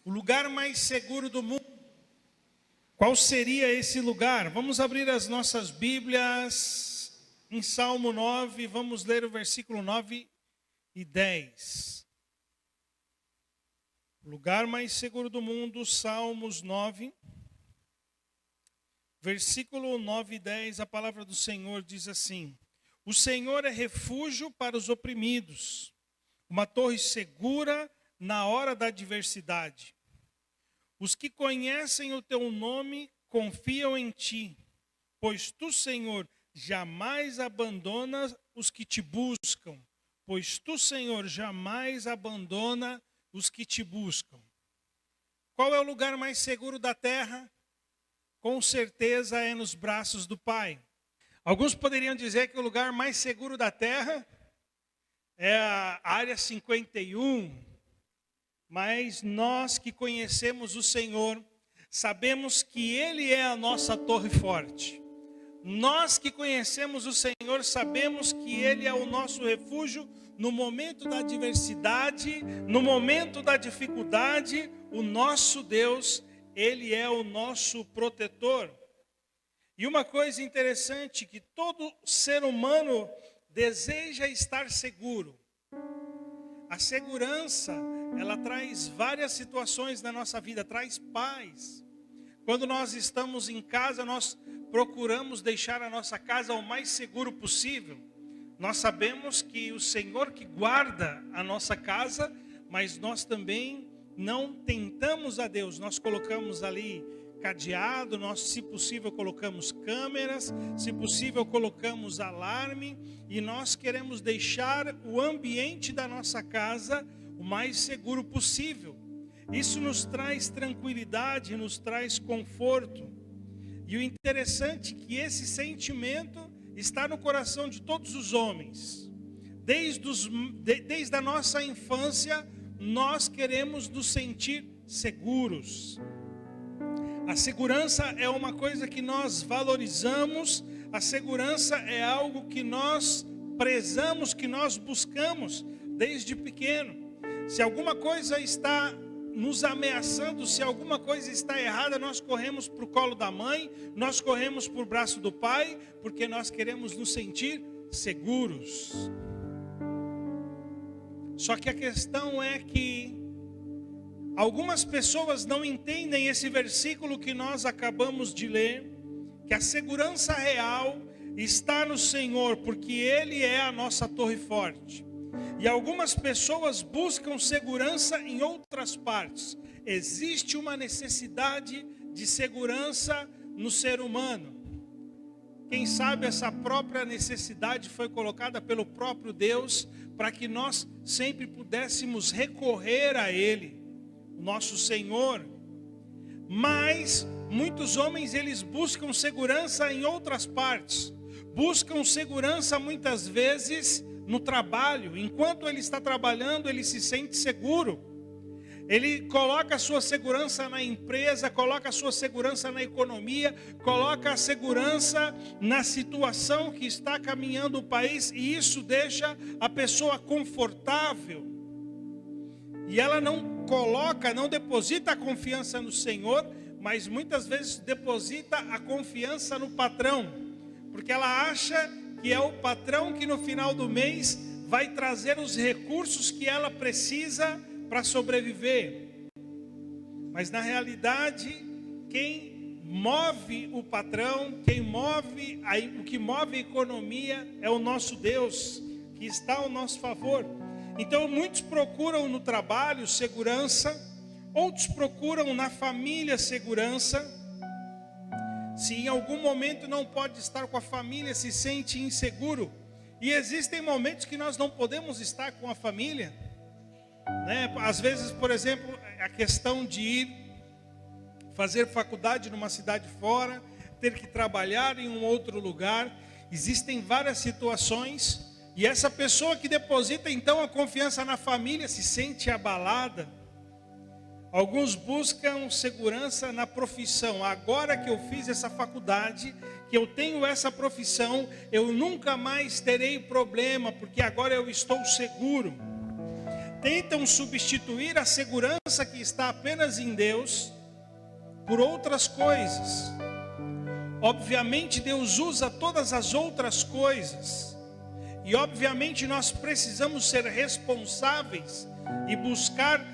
O lugar mais seguro do mundo. Qual seria esse lugar? Vamos abrir as nossas Bíblias em Salmo 9, vamos ler o versículo 9 e 10. O lugar mais seguro do mundo, Salmos 9, versículo 9 e 10, a palavra do Senhor diz assim: O Senhor é refúgio para os oprimidos, uma torre segura na hora da adversidade. Os que conhecem o teu nome confiam em ti, pois tu, Senhor, jamais abandonas os que te buscam. Pois tu, Senhor, jamais abandona os que te buscam. Qual é o lugar mais seguro da terra? Com certeza é nos braços do Pai. Alguns poderiam dizer que o lugar mais seguro da terra é a área 51. Mas nós que conhecemos o Senhor, sabemos que Ele é a nossa torre forte. Nós que conhecemos o Senhor, sabemos que Ele é o nosso refúgio no momento da adversidade, no momento da dificuldade. O nosso Deus, Ele é o nosso protetor. E uma coisa interessante, que todo ser humano deseja estar seguro. A segurança, ela traz várias situações na nossa vida, traz paz. Quando nós estamos em casa, nós procuramos deixar a nossa casa o mais seguro possível. Nós sabemos que o Senhor que guarda a nossa casa, mas nós também não tentamos a Deus. Nós colocamos ali cadeado, nós, se possível, colocamos câmeras, se possível, colocamos alarme, e nós queremos deixar o ambiente da nossa casa o mais seguro possível. Isso nos traz tranquilidade, nos traz conforto. E o interessante é que esse sentimento está no coração de todos os homens. Desde a nossa infância, nós queremos nos sentir seguros. A segurança é uma coisa que nós valorizamos, a segurança é algo que nós prezamos, que nós buscamos desde pequeno. Se alguma coisa está nos ameaçando, se alguma coisa está errada, nós corremos para o colo da mãe, nós corremos para o braço do pai, porque nós queremos nos sentir seguros. Só que a questão é que algumas pessoas não entendem esse versículo que nós acabamos de ler, que a segurança real está no Senhor, porque Ele é a nossa torre forte. E algumas pessoas buscam segurança em outras partes. Existe uma necessidade de segurança no ser humano. Quem sabe essa própria necessidade foi colocada pelo próprio Deus para que nós sempre pudéssemos recorrer a Ele, o nosso Senhor. Mas muitos homens, eles buscam segurança em outras partes. Buscam segurança muitas vezes no trabalho. Enquanto ele está trabalhando, ele se sente seguro. Ele coloca a sua segurança na empresa, coloca a sua segurança na economia, coloca a segurança na situação que está caminhando o país, e isso deixa a pessoa confortável. E ela não coloca, não deposita a confiança no Senhor, mas muitas vezes deposita a confiança no patrão, porque ela acha que é o patrão que no final do mês vai trazer os recursos que ela precisa para sobreviver. Mas na realidade, quem move o patrão, o que move a economia é o nosso Deus, que está ao nosso favor. Então muitos procuram no trabalho segurança, outros procuram na família segurança. Se em algum momento não pode estar com a família, se sente inseguro. E existem momentos que nós não podemos estar com a família, né? Às vezes, por exemplo, a questão de ir fazer faculdade numa cidade fora, ter que trabalhar em um outro lugar. Existem várias situações. E essa pessoa que deposita então a confiança na família se sente abalada. Alguns buscam segurança na profissão. Agora que eu fiz essa faculdade, que eu tenho essa profissão, eu nunca mais terei problema, porque agora eu estou seguro. tentam substituir a segurança que está apenas em Deus por outras coisas. Obviamente Deus usa todas as outras coisas, e obviamente nós precisamos ser responsáveis e buscar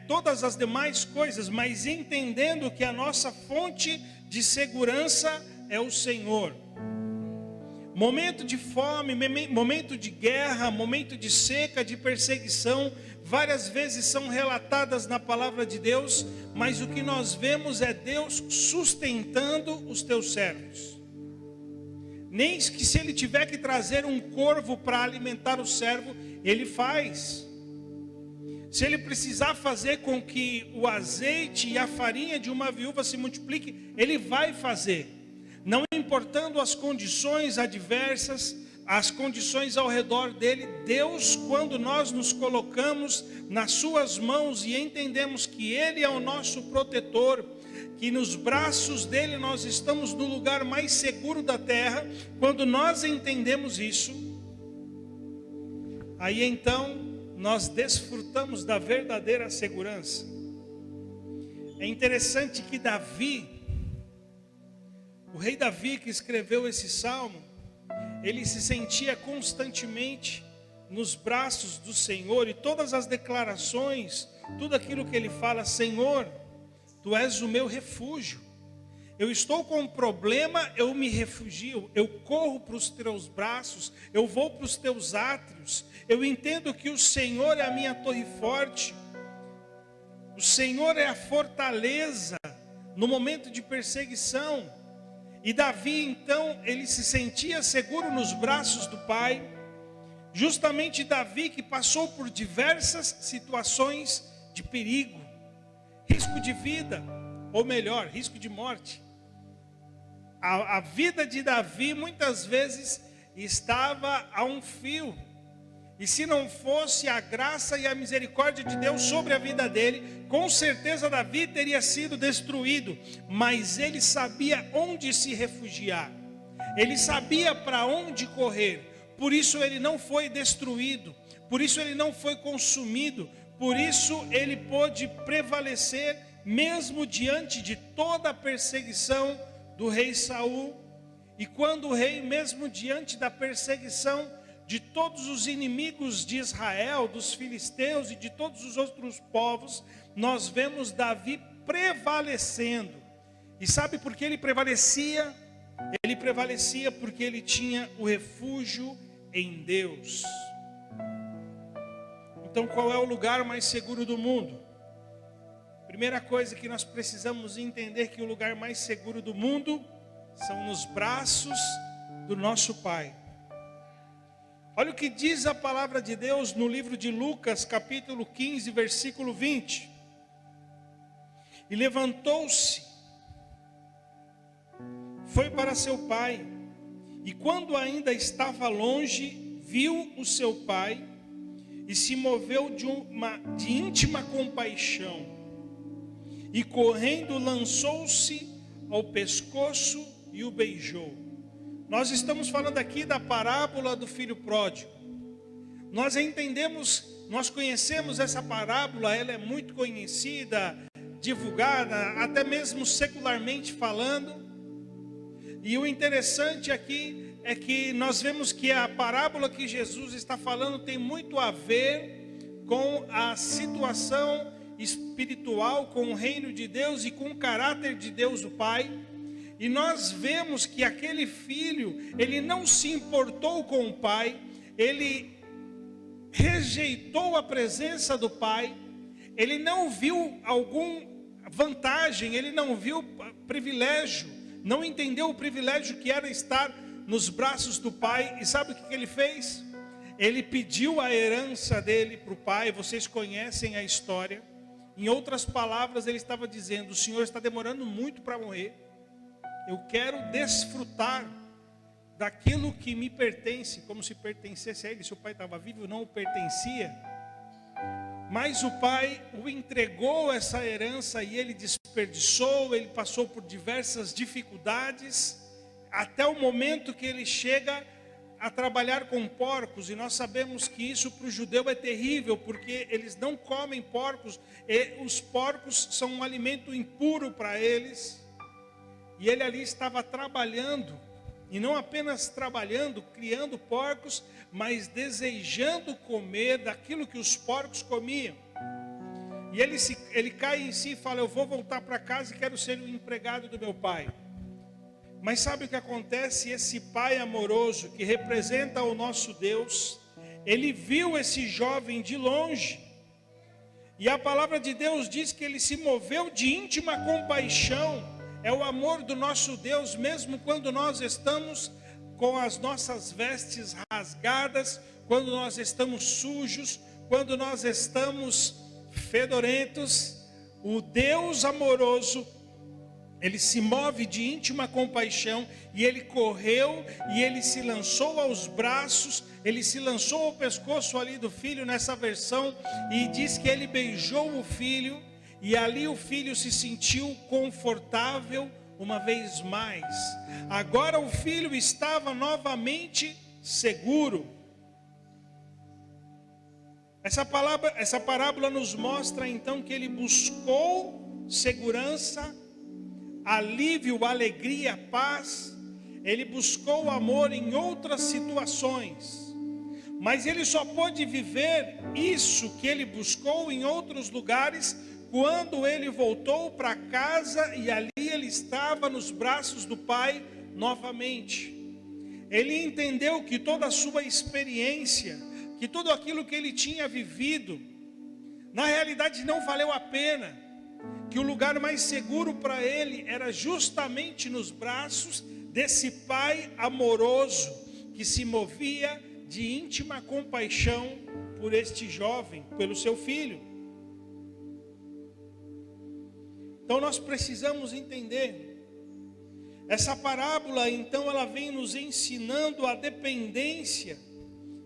todas as demais coisas, mas entendendo que a nossa fonte de segurança é o Senhor. Momento de fome, momento de guerra, momento de seca, de perseguição, várias vezes são relatadas na palavra de Deus, mas o que nós vemos é Deus sustentando os teus servos. Nem que se ele tiver que trazer um corvo para alimentar o servo, ele faz. Se ele precisar fazer com que o azeite e a farinha de uma viúva se multiplique, ele vai fazer. Não importando as condições adversas, as condições ao redor dele, Deus, quando nós nos colocamos nas suas mãos e entendemos que ele é o nosso protetor, que nos braços dele nós estamos no lugar mais seguro da terra, quando nós entendemos isso, aí então nós desfrutamos da verdadeira segurança. É interessante que Davi, o rei Davi que escreveu esse salmo, ele se sentia constantemente nos braços do Senhor, e todas as declarações, tudo aquilo que ele fala: Senhor, Tu és o meu refúgio, eu estou com um problema, eu me refugio, eu corro para os Teus braços, eu vou para os Teus átrios, eu entendo que o Senhor é a minha torre forte, o Senhor é a fortaleza no momento de perseguição. E Davi então, ele se sentia seguro nos braços do Pai. Justamente Davi que passou por diversas situações de perigo, risco de vida, ou melhor, risco de morte. A vida de Davi muitas vezes estava a um fio. E se não fosse a graça e a misericórdia de Deus sobre a vida dele, com certeza Davi teria sido destruído. Mas ele sabia onde se refugiar, ele sabia para onde correr. Por isso ele não foi destruído, por isso ele não foi consumido, por isso ele pôde prevalecer mesmo diante de toda a perseguição do rei Saul. E quando o rei, mesmo diante da perseguição de todos os inimigos de Israel, dos filisteus e de todos os outros povos, nós vemos Davi prevalecendo. E sabe por que ele prevalecia? Ele prevalecia porque ele tinha o refúgio em Deus. Então, qual é o lugar mais seguro do mundo? Primeira coisa que nós precisamos entender, que o lugar mais seguro do mundo são nos braços do nosso Pai. Olha o que diz a palavra de Deus no livro de Lucas, capítulo 15, versículo 20. E levantou-se, foi para seu pai, e quando ainda estava longe, viu o seu pai, e se moveu de íntima compaixão, e correndo lançou-se ao pescoço e o beijou. Nós estamos falando aqui da parábola do filho pródigo. Nós entendemos, nós conhecemos essa parábola, ela é muito conhecida, divulgada, até mesmo secularmente falando. E o interessante aqui é que nós vemos que a parábola que Jesus está falando tem muito a ver com a situação espiritual, com o reino de Deus e com o caráter de Deus o Pai. E nós vemos que aquele filho, ele não se importou com o pai, ele rejeitou a presença do pai, ele não viu alguma vantagem, ele não viu privilégio, não entendeu o privilégio que era estar nos braços do pai. E sabe o que ele fez? Ele pediu a herança dele para o pai. Vocês conhecem a história. Em outras palavras, ele estava dizendo: o Senhor está demorando muito para morrer, eu quero desfrutar daquilo que me pertence, como se pertencesse a ele. Se o pai estava vivo, não o pertencia. Mas o pai o entregou essa herança e ele desperdiçou, ele passou por diversas dificuldades, até o momento que ele chega a trabalhar com porcos, e nós sabemos que isso para o judeu é terrível, porque eles não comem porcos, e os porcos são um alimento impuro para eles. E ele ali estava trabalhando, e não apenas trabalhando, criando porcos, mas desejando comer daquilo que os porcos comiam. E ele cai em si e fala: eu vou voltar para casa e quero ser o empregado do meu pai. Mas sabe o que acontece? Esse pai amoroso, que representa o nosso Deus, ele viu esse jovem de longe, e a palavra de Deus diz que ele se moveu de íntima compaixão. É o amor do nosso Deus, mesmo quando nós estamos com as nossas vestes rasgadas, quando nós estamos sujos, quando nós estamos fedorentos. O Deus amoroso, ele se move de íntima compaixão, e ele correu e ele se lançou aos braços, ele se lançou ao pescoço ali do filho nessa versão, e diz que ele beijou o filho, e ali o filho se sentiu confortável uma vez mais. Agora o filho estava novamente seguro. Essa parábola nos mostra então que ele buscou segurança, alívio, alegria, paz. Ele buscou amor em outras situações, mas ele só pôde viver isso que ele buscou em outros lugares quando ele voltou para casa, e ali ele estava nos braços do pai novamente. Ele entendeu que toda a sua experiência, que tudo aquilo que ele tinha vivido, na realidade não valeu a pena, que o lugar mais seguro para ele era justamente nos braços desse pai amoroso, que se movia de íntima compaixão por este jovem, pelo seu filho. Então nós precisamos entender, essa parábola então ela vem nos ensinando a dependência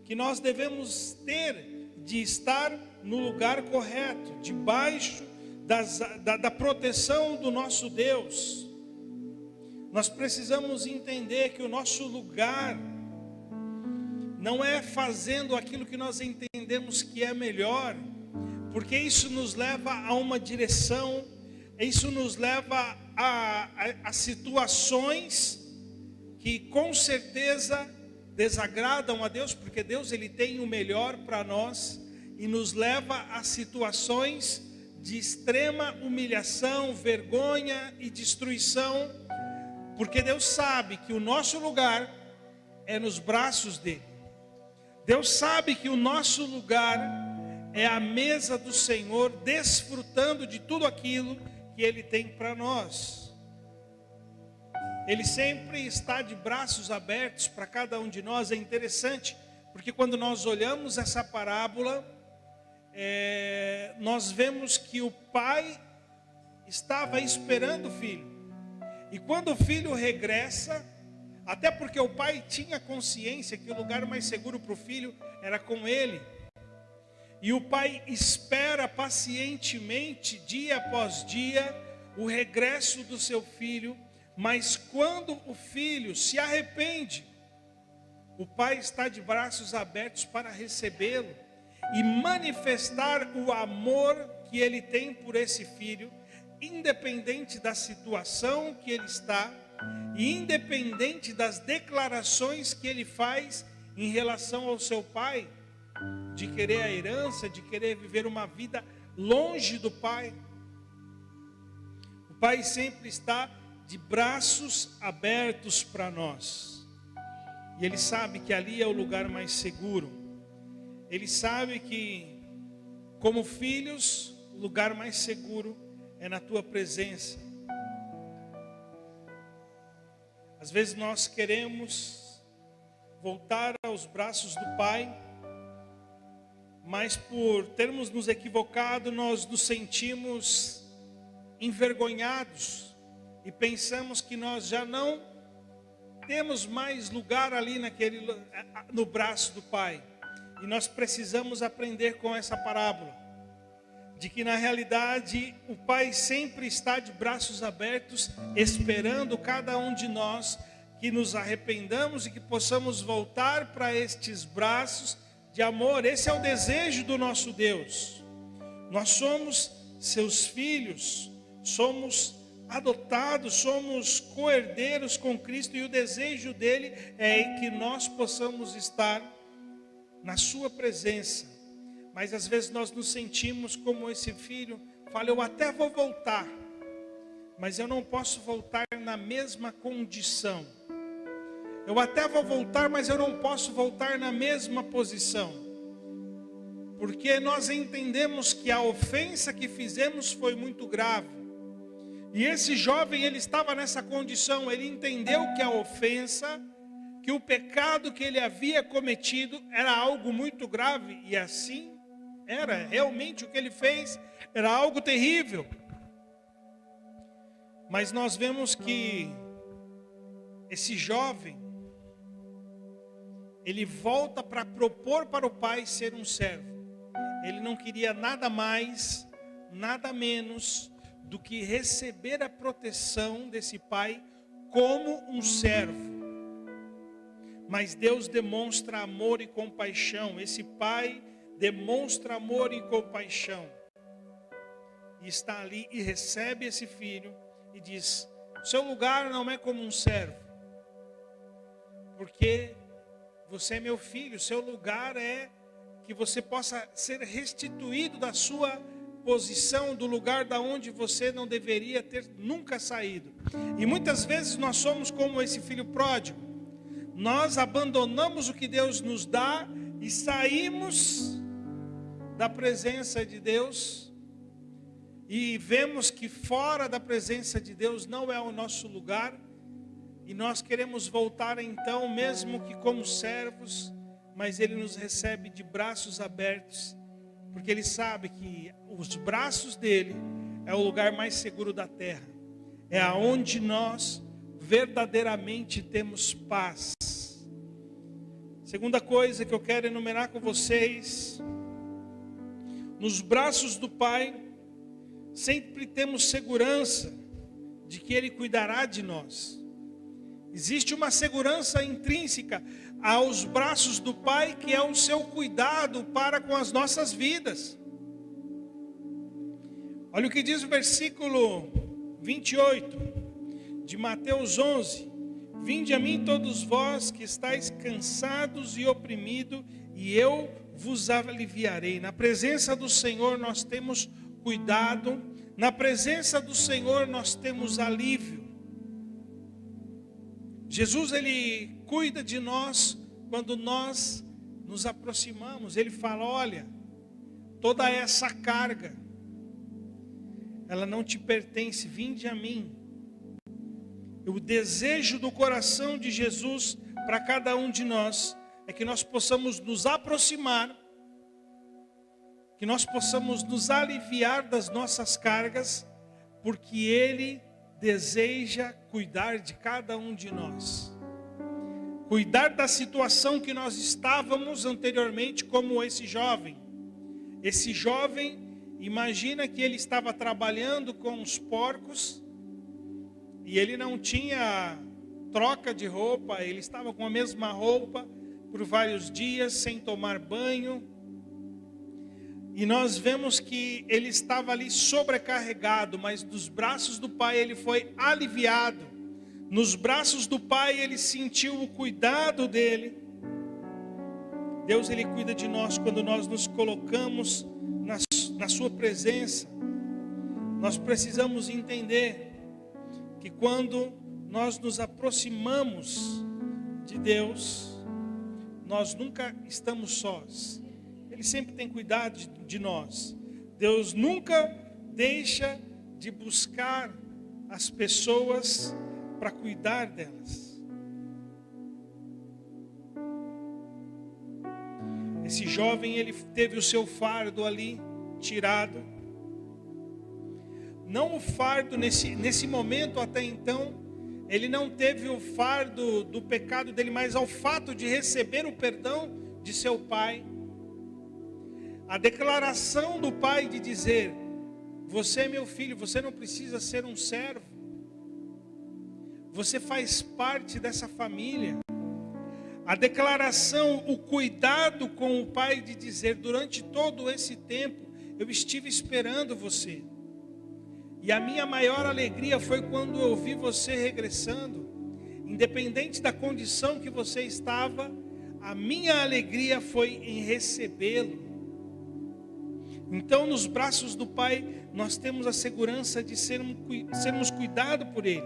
que nós devemos ter de estar no lugar correto, debaixo da proteção do nosso Deus. Nós precisamos entender que o nosso lugar não é fazendo aquilo que nós entendemos que é melhor, porque isso nos leva a uma direção, isso nos leva a situações que com certeza desagradam a Deus, porque Deus ele tem o melhor para nós, e nos leva a situações de extrema humilhação, vergonha e destruição, porque Deus sabe que o nosso lugar é nos braços dele. Deus sabe que o nosso lugar é a mesa do Senhor, desfrutando de tudo aquilo que ele tem para nós. Ele sempre está de braços abertos para cada um de nós. É interessante, porque quando nós olhamos essa parábola, nós vemos que o pai estava esperando o filho, e quando o filho regressa, até porque o pai tinha consciência que o lugar mais seguro para o filho era com ele, e o pai espera pacientemente, dia após dia, o regresso do seu filho. Mas quando o filho se arrepende, o pai está de braços abertos para recebê-lo e manifestar o amor que ele tem por esse filho, independente da situação que ele está, e independente das declarações que ele faz em relação ao seu pai, de querer a herança, de querer viver uma vida longe do pai. O pai sempre está de braços abertos para nós, e ele sabe que ali é o lugar mais seguro. Ele sabe que, como filhos, o lugar mais seguro é na tua presença. Às vezes nós queremos voltar aos braços do pai, mas por termos nos equivocado, nós nos sentimos envergonhados e pensamos que nós já não temos mais lugar ali no braço do pai. E nós precisamos aprender com essa parábola, de que na realidade o pai sempre está de braços abertos, esperando cada um de nós que nos arrependamos e que possamos voltar para estes braços de amor. Esse é o desejo do nosso Deus. Nós somos seus filhos, somos adotados, somos co-herdeiros com Cristo, e o desejo dele é que nós possamos estar na sua presença. Mas às vezes nós nos sentimos como esse filho, fala: eu até vou voltar, mas eu não posso voltar na mesma condição. Eu até vou voltar, mas eu não posso voltar na mesma posição. Porque nós entendemos que a ofensa que fizemos foi muito grave. E esse jovem, ele estava nessa condição. Ele entendeu que a ofensa, que o pecado que ele havia cometido era algo muito grave. E assim era. Realmente o que ele fez era algo terrível. Mas nós vemos que esse jovem, ele volta para propor para o pai ser um servo. Ele não queria nada mais, nada menos do que receber a proteção desse pai como um servo. Mas Deus demonstra amor e compaixão. Esse pai demonstra amor e compaixão. E está ali e recebe esse filho e diz: seu lugar não é como um servo, porque você é meu filho. Seu lugar é que você possa ser restituído da sua posição, do lugar da onde você não deveria ter nunca saído. E muitas vezes nós somos como esse filho pródigo. Nós abandonamos o que Deus nos dá e saímos da presença de Deus, e vemos que fora da presença de Deus não é o nosso lugar. E nós queremos voltar então, mesmo que como servos, mas Ele nos recebe de braços abertos, porque Ele sabe que os braços dEle é o lugar mais seguro da terra. É aonde nós verdadeiramente temos paz. Segunda coisa que eu quero enumerar com vocês: nos braços do Pai, sempre temos segurança de que Ele cuidará de nós. Existe uma segurança intrínseca aos braços do Pai, que é o seu cuidado para com as nossas vidas. Olha o que diz o versículo 28 de Mateus 11: vinde a mim todos vós que estáis cansados e oprimidos, e eu vos aliviarei. Na presença do Senhor nós temos cuidado, na presença do Senhor nós temos alívio. Jesus, Ele cuida de nós quando nós nos aproximamos. Ele fala: olha, toda essa carga, ela não te pertence, vinde a mim. O desejo do coração de Jesus para cada um de nós é que nós possamos nos aproximar, que nós possamos nos aliviar das nossas cargas, porque Ele deseja cuidar de cada um de nós. Cuidar da situação que nós estávamos anteriormente, como esse jovem. Esse jovem, imagina que ele estava trabalhando com os porcos, e ele não tinha troca de roupa, ele estava com a mesma roupa por vários dias, sem tomar banho. E nós vemos que ele estava ali sobrecarregado, mas dos braços do Pai ele foi aliviado. Nos braços do Pai ele sentiu o cuidado dele. Deus, Ele cuida de nós quando nós nos colocamos na sua presença. Nós precisamos entender que quando nós nos aproximamos de Deus, nós nunca estamos sós. Ele sempre tem cuidado de nós. Deus nunca deixa de buscar as pessoas para cuidar delas. Esse jovem, ele teve o seu fardo ali tirado. Não o fardo nesse momento até então, ele não teve o fardo do pecado dele, mas ao fato de receber o perdão de seu pai. A declaração do pai de dizer: você é meu filho, você não precisa ser um servo. Você faz parte dessa família. A declaração, o cuidado com o pai de dizer, durante todo esse tempo, eu estive esperando você. E a minha maior alegria foi quando eu vi você regressando. Independente da condição que você estava, a minha alegria foi em recebê-lo. Então, nos braços do Pai, nós temos a segurança de sermos cuidados por Ele,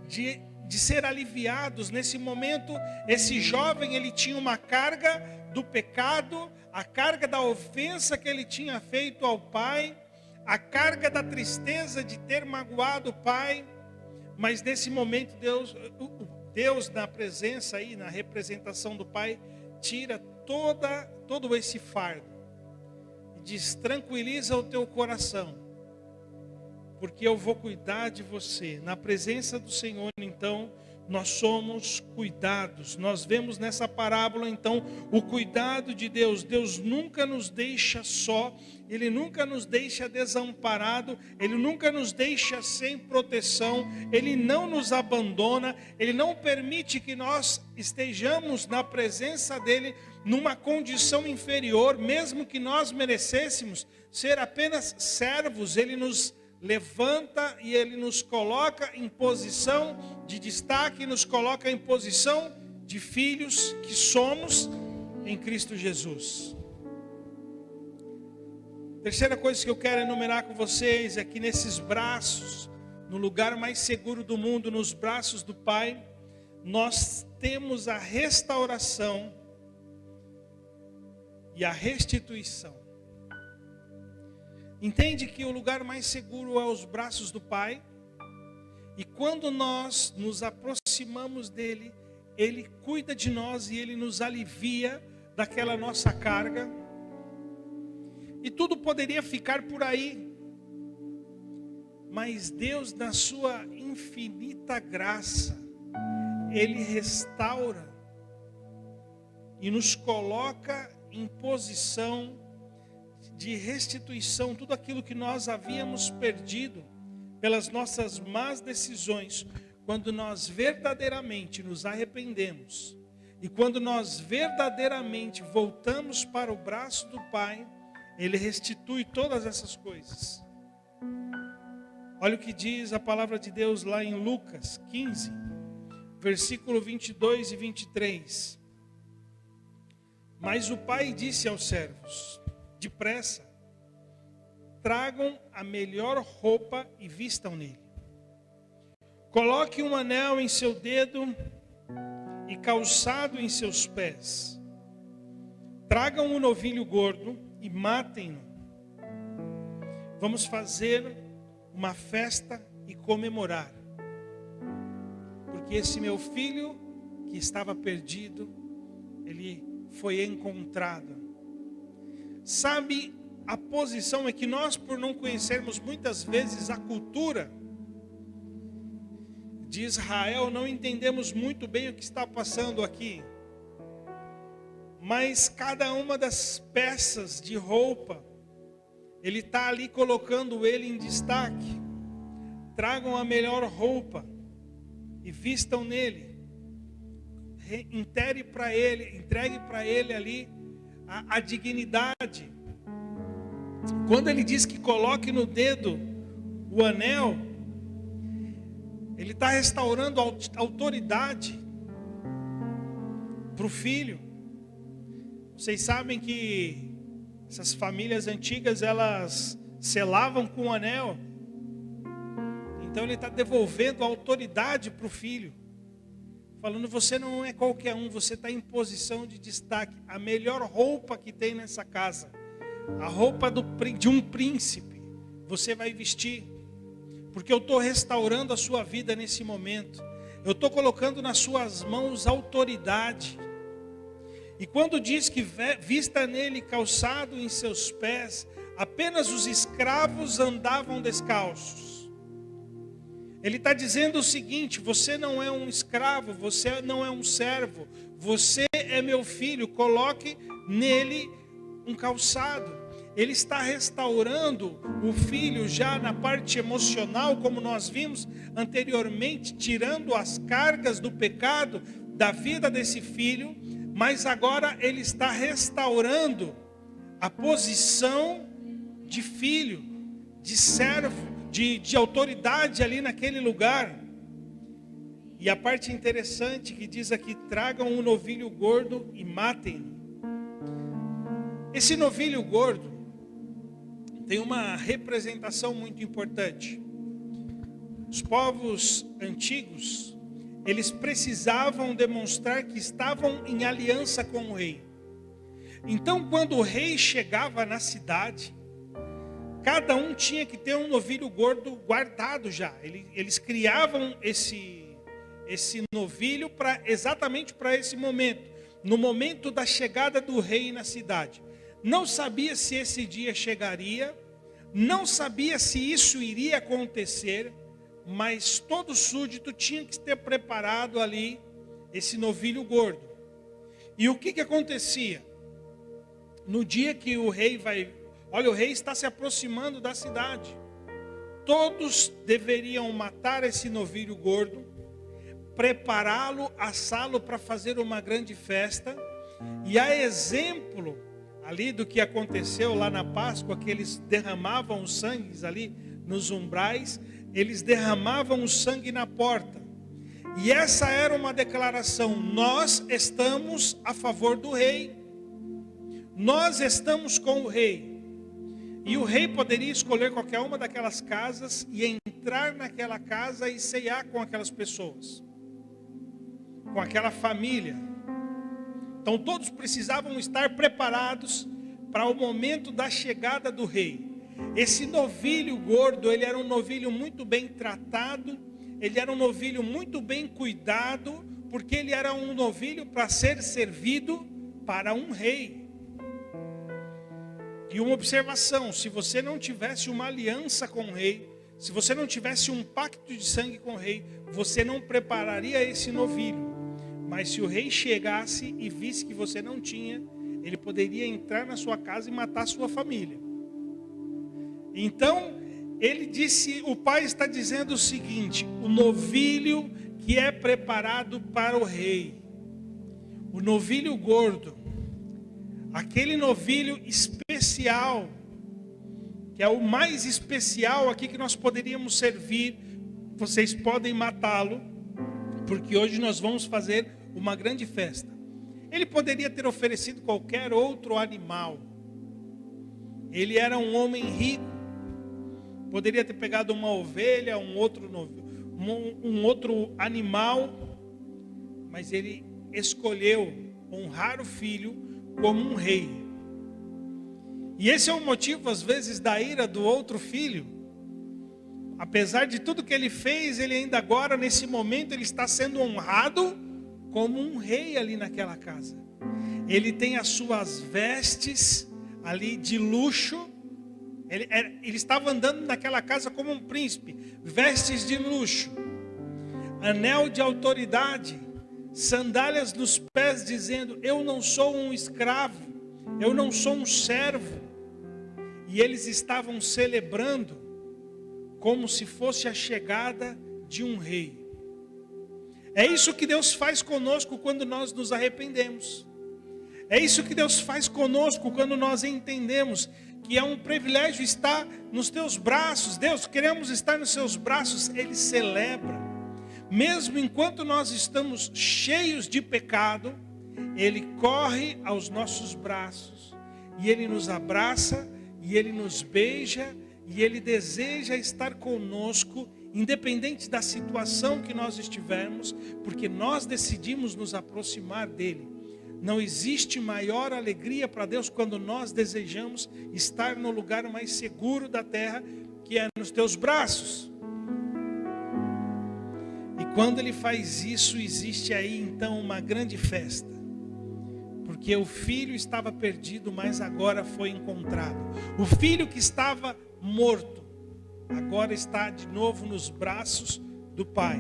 de ser aliviados. Nesse momento, esse jovem, ele tinha uma carga do pecado, a carga da ofensa que ele tinha feito ao Pai, a carga da tristeza de ter magoado o Pai. Mas nesse momento, Deus na presença aí, na representação do Pai, tira todo esse fardo. E diz, tranquiliza o teu coração, porque eu vou cuidar de você. Na presença do Senhor, então, nós somos cuidados. Nós vemos nessa parábola, então, o cuidado de Deus. Deus nunca nos deixa só, Ele nunca nos deixa desamparado, Ele nunca nos deixa sem proteção, Ele não nos abandona, Ele não permite que nós estejamos na presença dEle numa condição inferior, mesmo que nós merecêssemos ser apenas servos. Ele nos levanta e Ele nos coloca em posição de destaque, nos coloca em posição de filhos que somos em Cristo Jesus. Terceira coisa que eu quero enumerar com vocês é que nesses braços, no lugar mais seguro do mundo, nos braços do Pai, nós temos a restauração e a restituição. Entende que o lugar mais seguro é os braços do Pai? E quando nós nos aproximamos dEle, Ele cuida de nós e Ele nos alivia daquela nossa carga. E tudo poderia ficar por aí. Mas Deus, na sua infinita graça, Ele restaura e nos coloca em posição de restituição, tudo aquilo que nós havíamos perdido pelas nossas más decisões, quando nós verdadeiramente nos arrependemos e quando nós verdadeiramente voltamos para o braço do Pai, Ele restitui todas essas coisas. Olha o que diz a palavra de Deus lá em Lucas 15, versículo 22 e 23. Mas o pai disse aos servos, depressa, tragam a melhor roupa e vistam nele. Coloque um anel em seu dedo e calçado em seus pés. Tragam um novilho gordo e matem-no. Vamos fazer uma festa e comemorar. Porque esse meu filho que estava perdido, ele foi encontrado. Sabe, a posição é que nós, por não conhecermos muitas vezes a cultura de Israel, não entendemos muito bem o que está passando aqui. Mas cada uma das peças de roupa, Ele está ali colocando ele em destaque. Tragam a melhor roupa e vistam nele. Entregue para ele ali a dignidade. Quando ele diz que coloque no dedo o anel, ele está restaurando a autoridade para o filho. Vocês sabem que essas famílias antigas, elas selavam com o anel. Então ele está devolvendo a autoridade para o filho. Falando, você não é qualquer um, você está em posição de destaque. A melhor roupa que tem nessa casa, a roupa de um príncipe, você vai vestir. Porque eu estou restaurando a sua vida nesse momento. Eu estou colocando nas suas mãos autoridade. E quando diz que vista nele calçado em seus pés, apenas os escravos andavam descalços. Ele está dizendo o seguinte: você não é um escravo, você não é um servo, você é meu filho, coloque nele um calçado. Ele está restaurando o filho já na parte emocional, como nós vimos anteriormente, tirando as cargas do pecado da vida desse filho, mas agora ele está restaurando a posição de filho, de servo, de autoridade ali naquele lugar. E a parte interessante que diz aqui: tragam um novilho gordo e matem-no. Esse novilho gordo tem uma representação muito importante. Os povos antigos, eles precisavam demonstrar que estavam em aliança com o rei. Então, quando o rei chegava na cidade, cada um tinha que ter um novilho gordo guardado já. Eles criavam esse novilho exatamente para esse momento, no momento da chegada do rei na cidade. Não sabia se esse dia chegaria, não sabia se isso iria acontecer, mas todo súdito tinha que ter preparado ali esse novilho gordo. E o que acontecia? No dia que o rei o rei está se aproximando da cidade. Todos deveriam matar esse novilho gordo, prepará-lo, assá-lo para fazer uma grande festa. E a exemplo ali do que aconteceu lá na Páscoa, que eles derramavam os sangues ali nos umbrais, eles derramavam o sangue na porta. E essa era uma declaração: nós estamos a favor do rei, nós estamos com o rei. E o rei poderia escolher qualquer uma daquelas casas e entrar naquela casa e ceiar com aquelas pessoas, com aquela família. Então todos precisavam estar preparados para o momento da chegada do rei. Esse novilho gordo, ele era um novilho muito bem tratado, ele era um novilho muito bem cuidado, porque ele era um novilho para ser servido para um rei. E uma observação: se você não tivesse uma aliança com o rei, se você não tivesse um pacto de sangue com o rei, você não prepararia esse novilho. Mas se o rei chegasse e visse que você não tinha, ele poderia entrar na sua casa e matar a sua família. Então, ele disse, o pai está dizendo o seguinte: o novilho que é preparado para o rei, o novilho gordo, aquele novilho especial, que é o mais especial aqui que nós poderíamos servir, vocês podem matá-lo, porque hoje nós vamos fazer uma grande festa. Ele poderia ter oferecido qualquer outro animal. Ele era um homem rico. Poderia ter pegado uma ovelha, um outro animal, mas ele escolheu honrar o filho como um rei. E esse é o motivo, às vezes, da ira do outro filho. Apesar de tudo que ele fez, ele ainda agora, nesse momento, ele está sendo honrado como um rei ali naquela casa. Ele tem as suas vestes ali de luxo. Ele estava andando naquela casa como um príncipe, vestes de luxo, anel de autoridade, sandálias nos pés, dizendo: eu não sou um escravo, eu não sou um servo. E eles estavam celebrando como se fosse a chegada de um rei. É isso que Deus faz conosco quando nós nos arrependemos. É isso que Deus faz conosco quando nós entendemos que é um privilégio estar nos teus braços. Deus, queremos estar nos seus braços. Ele celebra. Mesmo enquanto nós estamos cheios de pecado, Ele corre aos nossos braços. E Ele nos abraça, e Ele nos beija, e Ele deseja estar conosco, independente da situação que nós estivermos, porque nós decidimos nos aproximar dEle. Não existe maior alegria para Deus quando nós desejamos estar no lugar mais seguro da terra, que é nos teus braços. E quando Ele faz isso, existe aí então uma grande festa. Porque o filho estava perdido, mas agora foi encontrado. O filho que estava morto, agora está de novo nos braços do pai.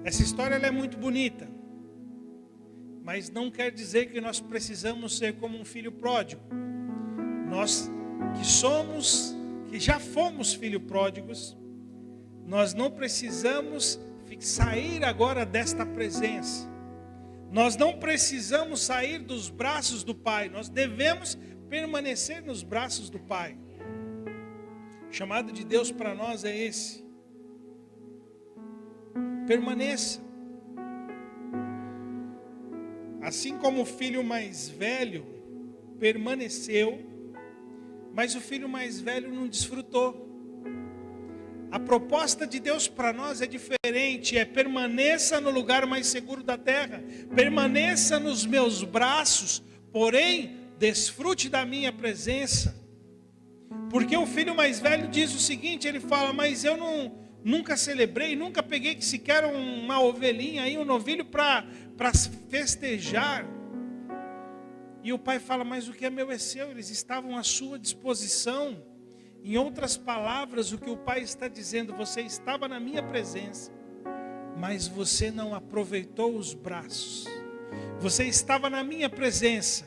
Essa história ela é muito bonita. Mas não quer dizer que nós precisamos ser como um filho pródigo. Nós que já fomos filhos pródigos, nós não precisamos sair agora desta presença. Nós não precisamos sair dos braços do Pai. Nós devemos permanecer nos braços do Pai. O chamado de Deus para nós é esse. Permaneça. Assim como o filho mais velho permaneceu, mas o filho mais velho não desfrutou. A proposta de Deus para nós é diferente, permaneça no lugar mais seguro da terra, permaneça nos meus braços, porém, desfrute da minha presença. Porque o filho mais velho diz o seguinte, ele fala, mas eu nunca celebrei, nunca peguei sequer uma ovelhinha, um novilho para festejar. E o pai fala, mas o que é meu é seu, eles estavam à sua disposição. Em outras palavras, o que o pai está dizendo, você estava na minha presença, mas você não aproveitou os braços. Você estava na minha presença,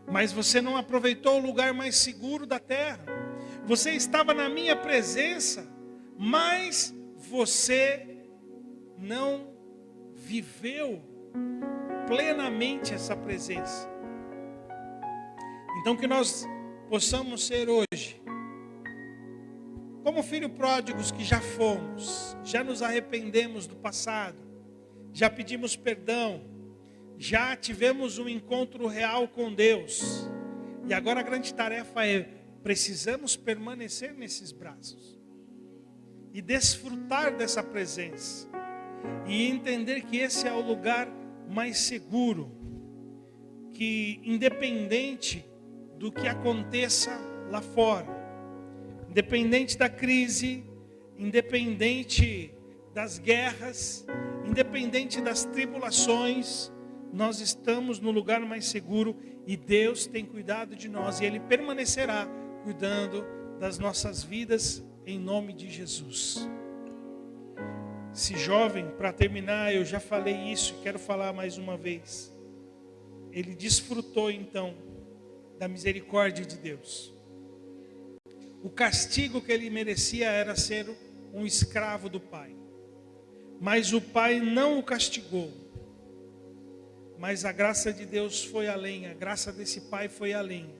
mas você não aproveitou o lugar mais seguro da terra. Você estava na minha presença, mas você não viveu plenamente essa presença. Então que nós possamos ser hoje, como filhos pródigos que já fomos, já nos arrependemos do passado, já pedimos perdão, já tivemos um encontro real com Deus. E agora a grande tarefa precisamos permanecer nesses braços e desfrutar dessa presença e entender que esse é o lugar mais seguro, que independente do que aconteça lá fora, independente da crise, independente das guerras, independente das tribulações, nós estamos no lugar mais seguro e Deus tem cuidado de nós e Ele permanecerá cuidando das nossas vidas em nome de Jesus. Esse jovem, para terminar, eu já falei isso e quero falar mais uma vez. Ele desfrutou então da misericórdia de Deus. O castigo que ele merecia era ser um escravo do pai. Mas o pai não o castigou. Mas a graça de Deus foi além, a graça desse pai foi além.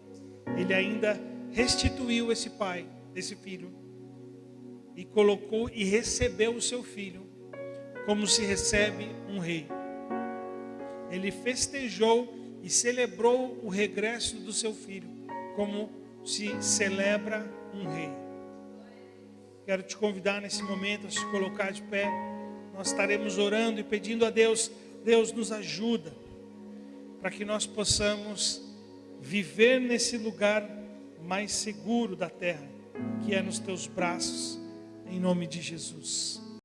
Ele ainda restituiu esse pai, esse filho, e colocou e recebeu o seu filho como se recebe um rei. Ele festejou e celebrou o regresso do seu filho como se celebra um rei. Quero te convidar nesse momento a se colocar de pé. Nós estaremos orando e pedindo a Deus, Deus nos ajuda para que nós possamos viver nesse lugar mais seguro da terra, que é nos teus braços, em nome de Jesus.